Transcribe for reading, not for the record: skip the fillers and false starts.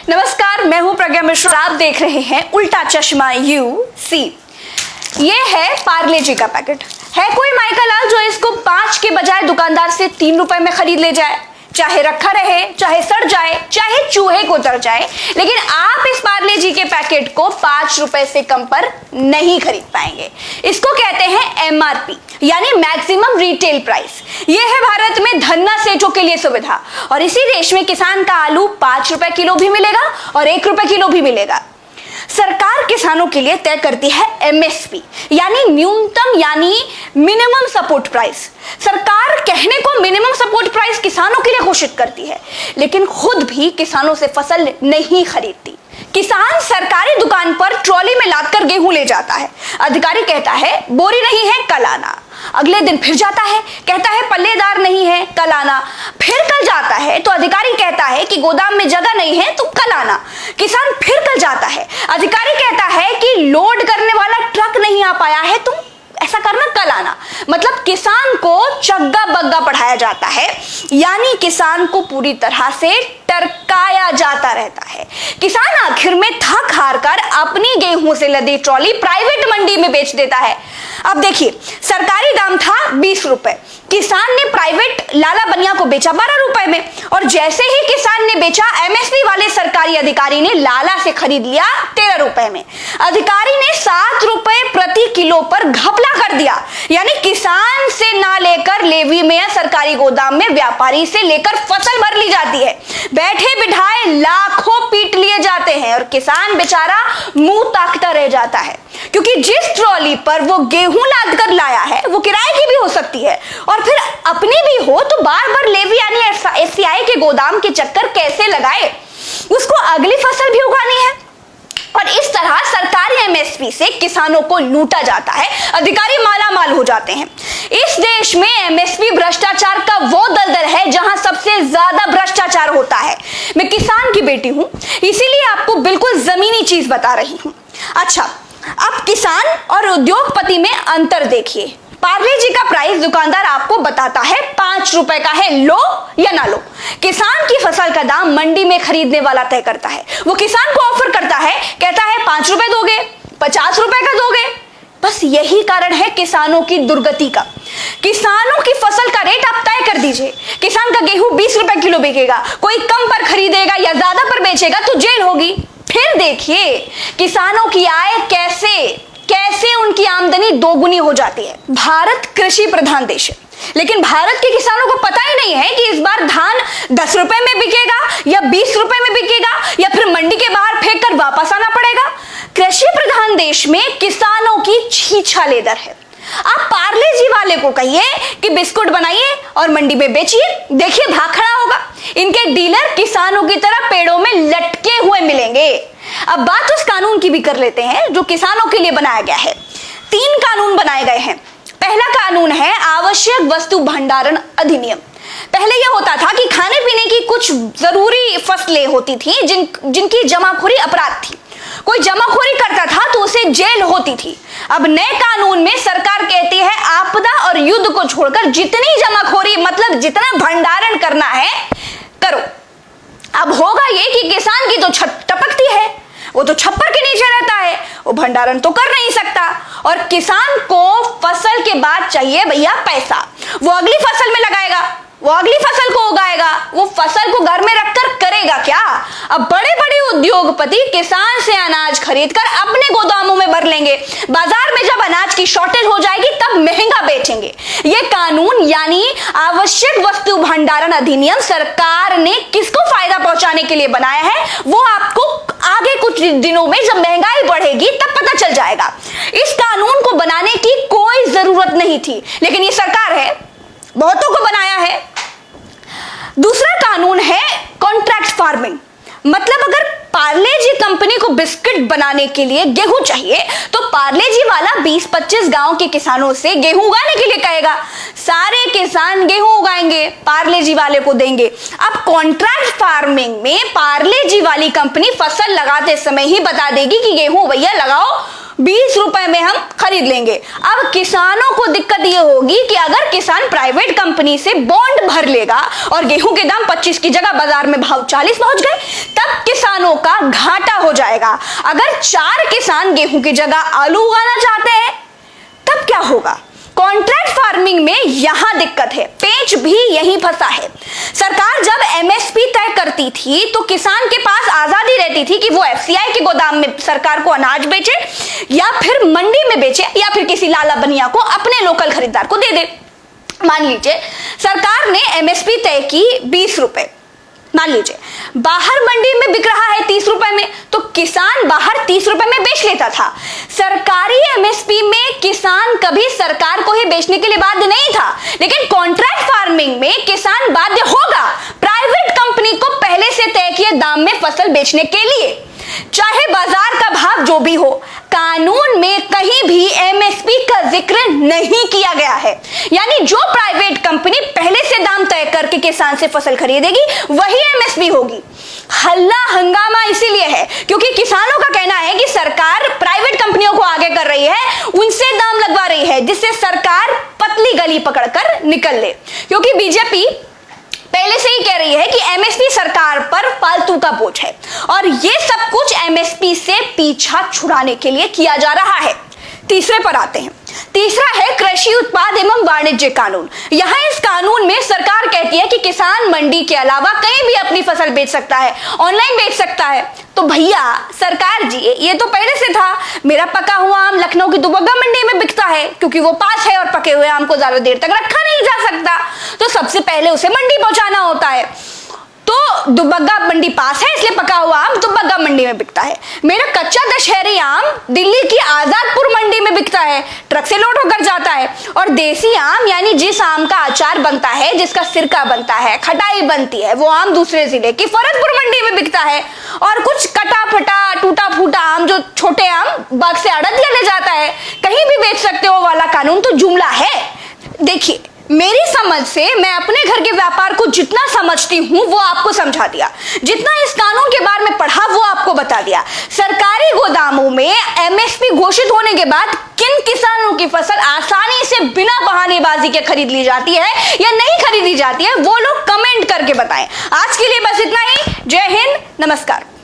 नमस्कार, मैं हूं प्रज्ञा मिश्रा। आप देख रहे हैं उल्टा चश्मा यूसी। ये है पार्ले जी का पैकेट। है कोई माइका लाल जो इसको 5 के बजाय दुकानदार से 3 रुपए में खरीद ले जाए? चाहे रखा रहे, चाहे सड़ जाए, चाहे चूहे को उतर जाए, लेकिन आप इस पार्ले जी के पैकेट को 5 रुपए से कम पर नहीं खरीद पाएंगे। इसको कहते हैं एमआरपी, यानी मैक्सिमम रिटेल प्राइस। ये है भारत में धन्ना सेठों के लिए सुविधा। और इसी देश में किसान का आलू 5 रुपए किलो भी मिलेगा और 1 रुपए किलो भी मिलेगा। सरकार किसानों के लिए तय करती है एमएसपी, यानी न्यूनतम यानी मिनिमम सपोर्ट प्राइस। सरकार कहने को मिनिमम सपोर्ट प्राइस किसानों के लिए घोषित करती है, लेकिन खुद भी किसानों से फसल नहीं खरीदती। किसान सरकारी दुकान पर ट्रॉली में लादकर गेहूं ले जाता है। अधिकारी कहता है बोरी नहीं है, कल आना। अगले दिन फिर जाता है, कहता है पल्लेदार नहीं है, कल आना। फिर कल जाता है तो अधिकारी कहता है कि गोदाम में जगह नहीं है, तो कल आना। किसान फिर कल जाता है, अधिकारी कहता है कि लोड करने वाला ट्रक नहीं आ पाया है, तुम ऐसा करना, कल आना। मतलब किसान को चग्गा बग्गा पढ़ाया जाता है, यानी किसान को पूरी तरह से टरकाया जाता रहता है। किसान आखिर में थक हार कर अपनी गेहूं से लदी ट्रॉली प्राइवेट मंडी में बेच देता है। अब देखिए, सरकारी दाम था 20 रुपए, किसान ने प्राइवेट लाला बनिया को बेचा 12 रुपए में, और जैसे ही किसान ने बेचा, एमएसपी वाले सरकारी अधिकारी ने लाला से खरीद लिया 13 रुपए में। अधिकारी ने 7 रुपए प्रति किलो पर घपला कर दिया, यानी किसान से ना लेकर लेवी में या सरकारी गोदाम में व्यापारी से लेकर फसल भर ली जाती है। बैठे बिठाए लाखों पीट लिए जाते हैं और किसान बेचारा मुंह ताकता रह जाता है, क्योंकि जिस ट्रॉली पर वो गेहूं लाद कर लाया है वो किराए की भी हो सकती है, और फिर अपनी भी हो तो बार बार लेवी यानी एफसीआई के गोदाम के चक्कर कैसे लगाए? उसको अगली फसल भी उगानी है। और इस तरह सरकारी एमएसपी से किसानों को लूटा जाता है, अधिकारी माला माल हो जाते हैं। इस देश में एमएसपी भ्रष्टाचार का वो दलदल है जहां सबसे ज्यादा भ्रष्टाचार होता है। मैं किसान की बेटी हूं, इसीलिए आपको बिल्कुल जमीनी चीज बता रही हूं। अच्छा, अब किसान और उद्योगपति में अंतर देखिए। पार्ले जी का प्राइस दुकानदार आपको बताता है 5 रुपए का है, लो या ना लो। किसान की फसल का दाम मंडी में खरीदने वाला तय करता है। वो किसान को ऑफर करता है, कहता है 5 रुपए दोगे, 50 रुपए का दोगे। बस यही कारण है किसानों की दुर्गति का। किसानों की फसल का रेट आप तय कर दीजिए। किसान का गेहूं 20 रुपए किलो बिकेगा, कोई कम पर खरीदेगा या ज्यादा पर बेचेगा तो जेल होगी। फिर देखिए किसानों की आय कैसे उनकी आमदनी दोगुनी हो जाती है। भारत कृषि प्रधान देश है, लेकिन भारत के किसानों को पता ही नहीं है कि इस बार धान 10 रुपए में बिकेगा या 20 रुपए में बिकेगा, या फिर मंडी के बाहर फेंक कर वापस आना पड़ेगा। कृषि प्रधान देश में किसानों की छीछा लेदर है। आप पार्ले जी वाले को कहिए कि बिस्कुट बनाइए और मंडी में बेचिए, देखिए भाग खड़ा होगा। इनके डीलर किसानों की तरह पेड़ों में लटके हुए मिलेंगे। अब बात उस कानून की भी कर लेते हैं जो किसानों के लिए बनाया गया है। 3 कानून बनाए गए हैं। पहला कानून है आवश्यक वस्तु भंडारण अधिनियम। पहले यह होता था कि खाने पीने की कुछ जरूरी फसलें होती थी जिनकी जमाखोरी अपराध थी। कोई जमाखोरी करता था तो उसे जेल होती थी। अब नए कानून में सरकार कहती है आपदा और युद्ध को छोड़कर जितनी जमाखोरी मतलब जितना भंडारण करना है करो। अब होगा ये कि किसान की तो छत टपकती है, वो तो छप्पर के नीचे रहता है, वो भंडारण तो कर नहीं सकता। और किसान को फसल के बाद चाहिए भैया पैसा। वो अगली फसल में लगाएगा, वो अगली फसल को उगाएगा, वो फसल को घर में रखकर करेगा क्या? अब बड़े बड़े उद्योगपति किसान से अनाज खरीदकर अपने गोदामों में भर लेंगे। बाजार में जब अनाज की शॉर्टेज हो जाएगी तब महंगा बेचेंगे। ये कानून यानी आवश्यक वस्तु भंडारण अधिनियम सरकार ने किसको फायदा पहुंचाने के लिए बनाया है, वो आपको आगे कुछ दिनों में जब महंगाई बढ़ेगी तब पता चल जाएगा। इस कानून को बनाने की कोई जरूरत नहीं थी, लेकिन ये सरकार है, बहुतों को बनाया है। दूसरा कानून है कॉन्ट्रैक्ट फार्मिंग। मतलब अगर पार्ले जी कंपनी को बिस्किट बनाने के लिए गेहूं चाहिए तो पार्ले जी वाला 20-25 गांव के किसानों से गेहूं उगाने के लिए कहेगा। सारे किसान गेहूं उगाएंगे, पार्ले जी वाले को देंगे। अब कॉन्ट्रैक्ट फार्मिंग में पार्ले जी वाली कंपनी फसल लगाते समय ही बता देगी कि गेहूं भैया लगाओ, 20 रुपए में हम खरीद लेंगे। अब किसानों को दिक्कत ये होगी कि अगर किसान प्राइवेट कंपनी से बॉन्ड भर लेगा और गेहूं के दाम 25 की जगह बाजार में भाव 40 पहुंच गए, तब किसानों का घाटा हो जाएगा। अगर 4 किसान गेहूं की जगह आलू उगाना चाहते हैं तब क्या होगा? कॉन्ट्रैक्ट फार्मिंग में यहां दिक्कत है, पेच भी यहीं फंसा है। सरकार जब एमएसपी तय करती थी तो किसान के पास आजादी रहती थी कि वो एफसीआई के गोदाम में सरकार को अनाज बेचे या फिर मंडी में बेचे या फिर किसी लाला बनिया को, अपने लोकल खरीदार को दे दे। मान लीजिए सरकार ने एमएसपी तय की 20 रुपए, मान लीजिए बाहर मंडी में बिक रहा है 30 रुपए में, तो किसान बाहर 30 रुपए में बेच लेता था। सरकारी एमएसपी में किसान कभी सरकार को ही बेचने के लिए बाध्य नहीं था, लेकिन कॉन्ट्रैक्ट फार्मिंग में किसान बाध्य होगा प्राइवेट कंपनी को पहले से तय किए दाम में फसल बेचने के लिए, चाहे बाजार का भाव जो भी हो। कानून में कहीं भी एमएसपी का जिक्र नहीं किया गया है, यानी जो प्राइवेट कंपनी पहले से दाम तय करके किसान से फसल खरीदेगी वही एमएसपी होगी। हल्ला हंगामा इसीलिए है क्योंकि किसानों का कहना है कि सरकार प्राइवेट कंपनियों को आगे कर रही है, उनसे दाम लगवा रही है, जिससे सरकार पतली गली पकड़कर निकल ले। क्योंकि बीजेपी पहले से ही कह रही है कि एमएसपी सरकार पर फालतू का बोझ है और ये सब कुछ एमएसपी से पीछा छुड़ाने के लिए किया जा रहा है। तीसरे पर आते हैं। तीसरा है कृषि उत्पाद एवं वाणिज्य कानून। यहाँ इस कानून में सरकार कहती है कि किसान मंडी के अलावा कहीं भी अपनी फसल बेच सकता है, ऑनलाइन बेच सकता है। तो भैया सरकार जी, ये तो पहले से था। मेरा पका हुआ आम लखनऊ की दुबग्गा मंडी में बिकता है क्योंकि वो पास है और पके हुए आम को ज्यादा देर तक रखा नहीं जा सकता, तो सबसे पहले उसे मंडी पहुंचाना होता है। तो दुबग्गा मंडी पास है इसलिए पका हुआ आम दुबग्गा मंडी में बिकता है। मेरा कच्चा दशहरी आम दिल्ली की आजादपुर मंडी में बिकता है, ट्रक से लोड होकर जाता है। और देसी आम यानी जिस आम का अचार बनता है, जिसका सिरका बनता है, खटाई बनती है, वो आम दूसरे जिले की फरदपुर मंडी में बिकता है। और कुछ कटा फटा टूटा फूटा आम, जो छोटे आम बाग से आड़तिया ले जाता है, कहीं भी बेच सकते हो वाला कानून तो जुमला है। देखिए मेरी समझ से मैं अपने घर के व्यापार को जितना समझती हूं वो आपको समझा दिया, जितना इस कानून के बारे में पढ़ा वो आपको बता दिया। सरकारी गोदामों में एमएसपी घोषित होने के बाद किन किसानों की फसल आसानी से बिना बहानेबाजी के खरीद ली जाती है या नहीं खरीदी जाती है, वो लोग कमेंट करके बताएं। आज के लिए बस इतना ही। जय हिंद, नमस्कार।